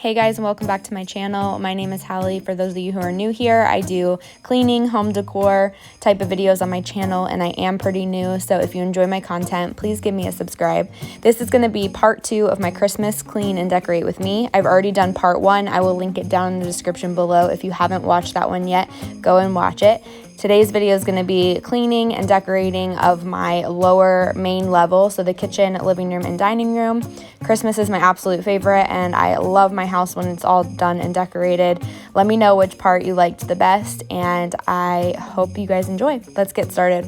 Hey guys, and welcome back to my channel. My name is Hallie. For those of you who are new here, I do cleaning, home decor type of videos on my channel, and I am pretty new, so if you enjoy my content, please give me a subscribe. This is going to be part 2 of my Christmas clean and decorate with me. I've already done part 1. I will link it down in the description below. If you haven't watched that one yet, go and watch it. Today's video is going to be cleaning and decorating of my lower main level, so the kitchen, living room, and dining room. Christmas is my absolute favorite, and I love my house when it's all done and decorated. Let me know which part you liked the best, and I hope you guys enjoy. Let's get started.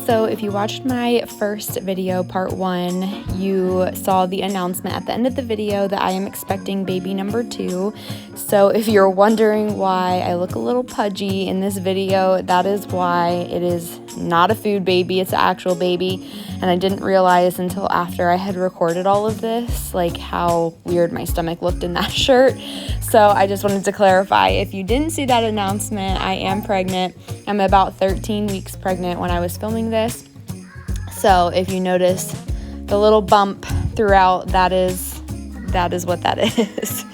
So if you watched my first video, part 1, you saw the announcement at the end of the video that I am expecting baby number 2. So if you're wondering why I look a little pudgy in this video, that is why. It is not a food baby, it's an actual baby. And I didn't realize until after I had recorded all of this, like how weird my stomach looked in that shirt. So I just wanted to clarify, if you didn't see that announcement, I am pregnant. I'm about 13 weeks pregnant when I was filming this. So if you notice the little bump throughout, that is what that is.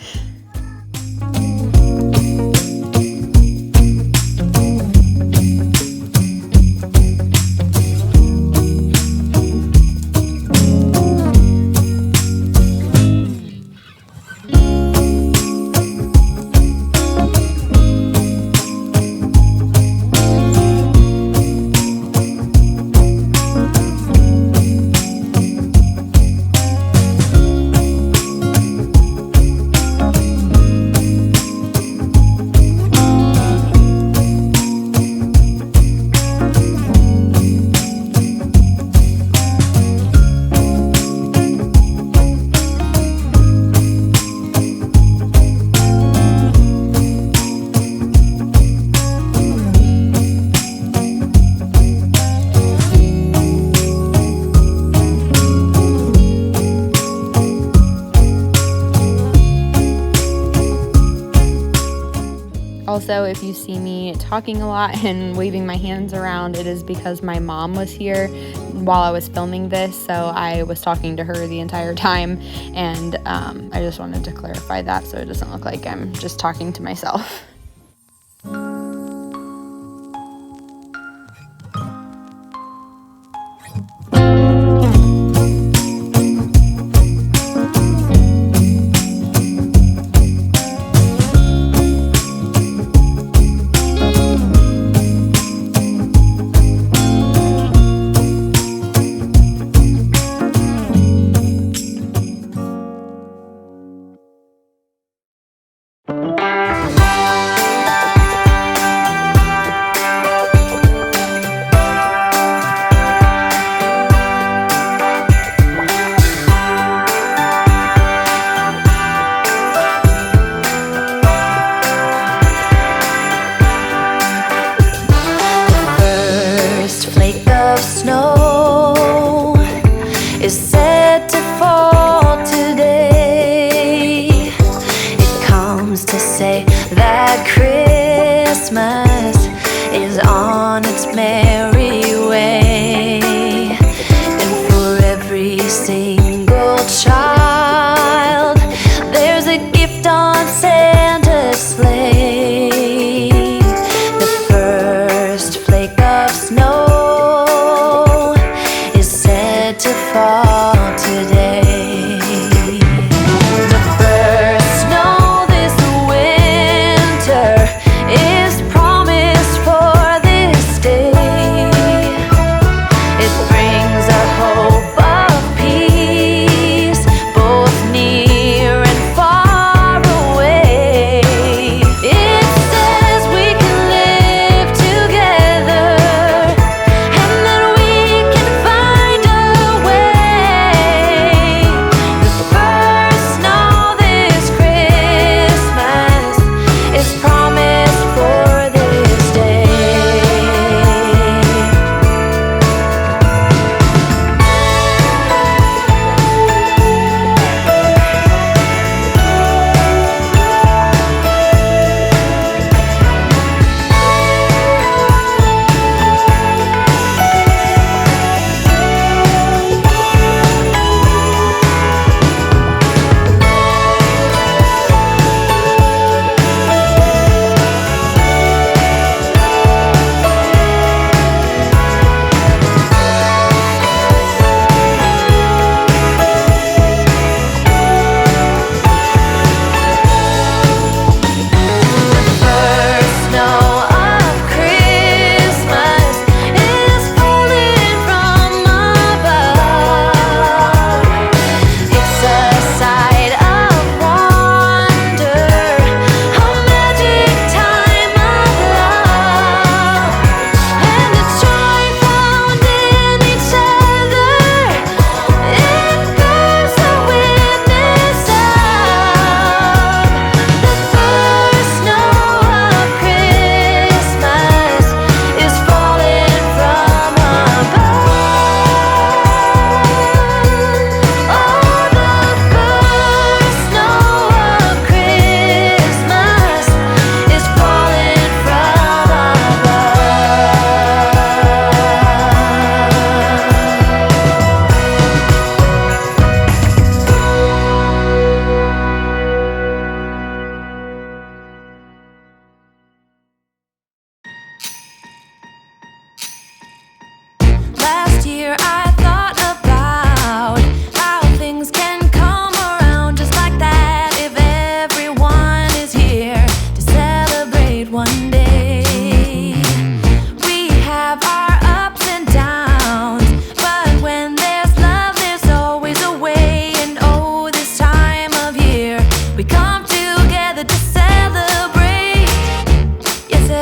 Also, if you see me talking a lot and waving my hands around, it is because my mom was here while I was filming this, so I was talking to her the entire time, and I just wanted to clarify that so it doesn't look like I'm just talking to myself.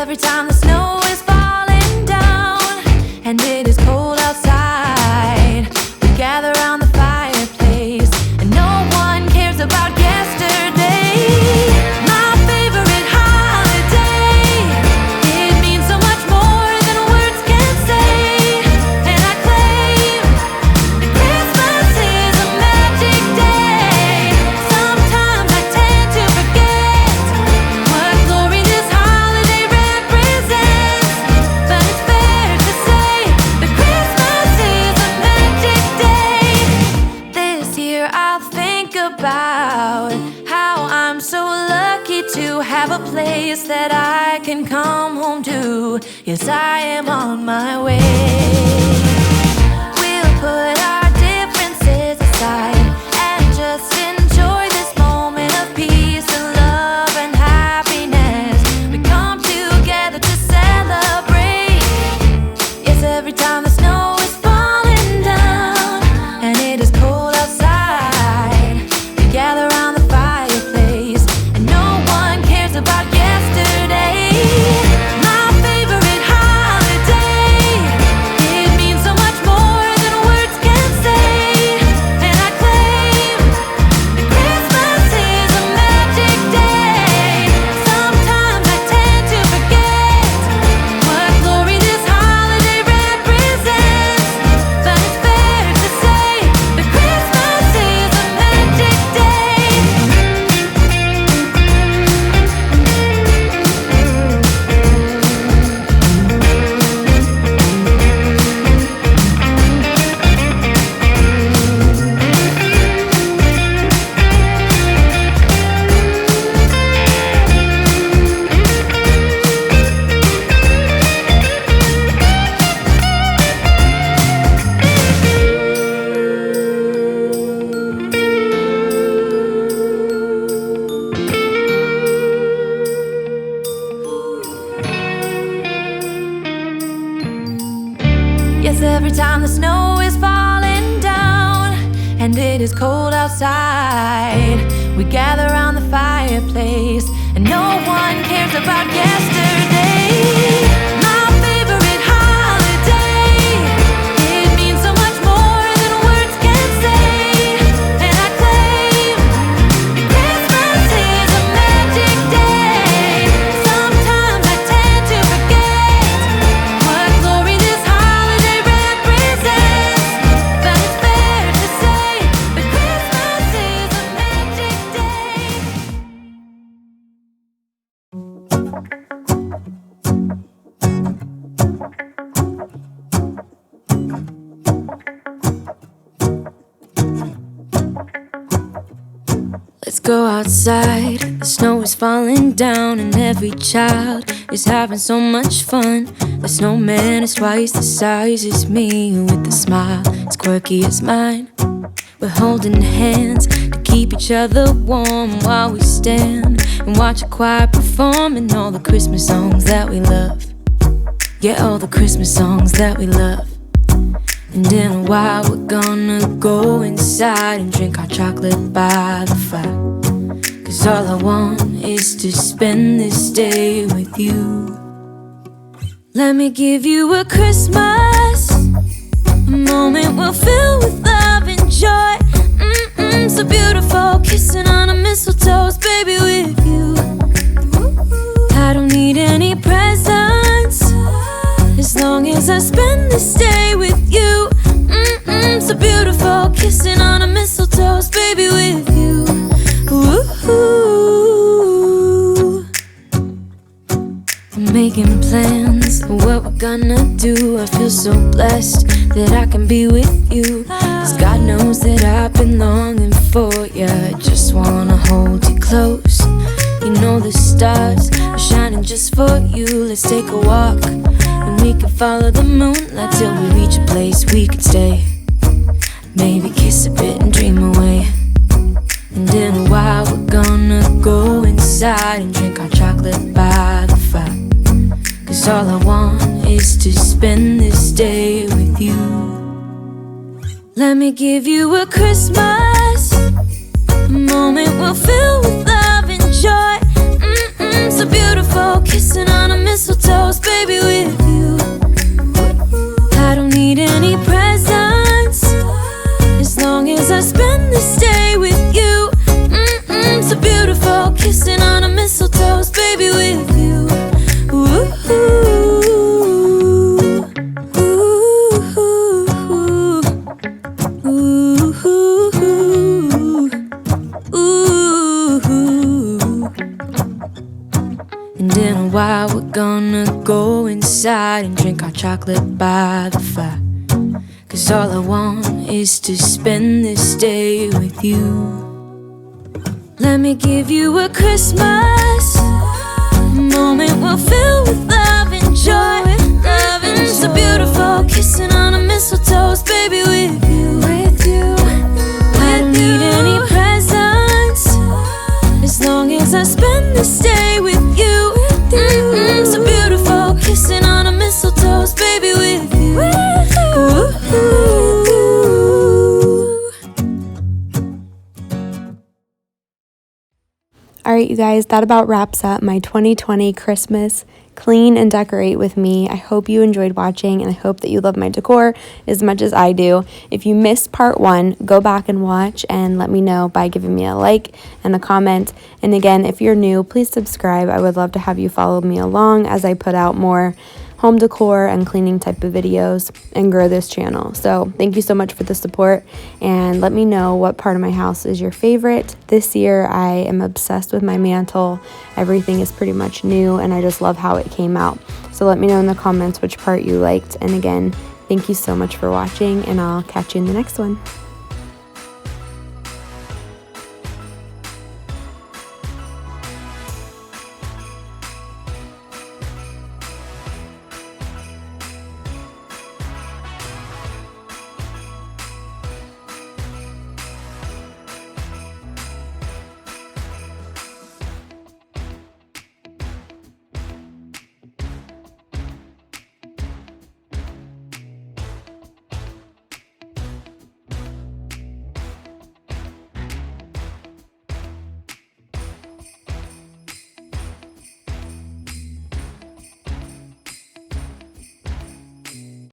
every time the snow is falling down and it is cold outside, we gather around the fireplace and no one cares about yesterday. My favorite holiday, it means so much more than words can say. And I claim that Christmas is a magic day. Sometimes I tend to forget what glory this holiday represents, but it's fair to say that Christmas is a magic day. This year I'll think about how I'm so lucky to have a place that I can come home to. Yes, I am on my way. We'll put our differences aside and just enjoy this moment of peace and love and happiness. We come together to celebrate. Yes, every time the snow is falling down and it is cold outside, we gather around the fireplace and no one cares about yesterday. My favorite holiday, it means so much more than words can say. And I claim that Christmas is a magic day. Sometimes I tend to forget what glory this holiday represents, but it's fair to say that Christmas is a magic day. Yes, every time the snow is falling down and it is cold outside, we gather around the fireplace and no one cares about yesterday. My favorite holiday, it means so much more than words can say. And I claim that Christmas is a magic day. Sometimes I tend to forget what glory this holiday represents, but it's fair to say that Christmas is a magic day. Let's go outside, the snow is falling down and every child is having so much fun. The snowman is twice the size as me, with a smile as quirky as mine. We're holding hands to keep each other warm while we stand and watch a choir performing all the Christmas songs that we love. Yeah, all the Christmas songs that we love. And in a while we're gonna go inside and drink our chocolate by the fire. 'Cause all I want is to spend this day with you. Let me give you a Christmas, a moment we'll fill with love and joy. So beautiful, kissing on a mistletoe, baby, with you. I don't need any presents as long as I spend this day with you. So beautiful, kissing on a mistletoe, baby, with you. Ooh. I'm making plans of what we're gonna do. I feel so blessed that I can be with you, 'cause God knows that I've been longing for you. I just wanna hold you close. You know the stars are shining just for you. Let's take a walk and we can follow the moonlight till we reach a place we can stay. Maybe kiss a bit and dream away. And in a while we're gonna go inside and drink our chocolate by the fire. 'Cause all I want is to spend this day with you. Let me give you a Christmas, a moment we'll fill with love and joy. So beautiful, kissing on a mistletoe. baby, with you. I don't need any presents as long as I spend this day with you. So beautiful, kissing on a mistletoe, baby, with you. Ooh, ooh, ooh, ooh. And in a while we're gonna go inside and drink our chocolate by the fire. 'Cause all I want is to spend this day with you. Let me give you a Christmas moment we'll fill with love and joy. Loving so beautiful, kissing on a mistletoe, baby, with you. I don't need any presents as long as I spend this day with you. So beautiful, kissing on a mistletoe, baby, with you. Alright, you guys, that about wraps up my 2020 Christmas clean and decorate with me. I hope you enjoyed watching, and I hope that you love my decor as much as I do. If you missed part 1, go back and watch and let me know by giving me a like and a comment. And again, if you're new, please subscribe. I would love to have you follow me along as I put out more home decor and cleaning type of videos and grow this channel. So thank you so much for the support, and let me know what part of my house is your favorite. This year I am obsessed with my mantle. Everything is pretty much new and I just love how it came out. So let me know in the comments which part you liked. And again, thank you so much for watching, and I'll catch you in the next one.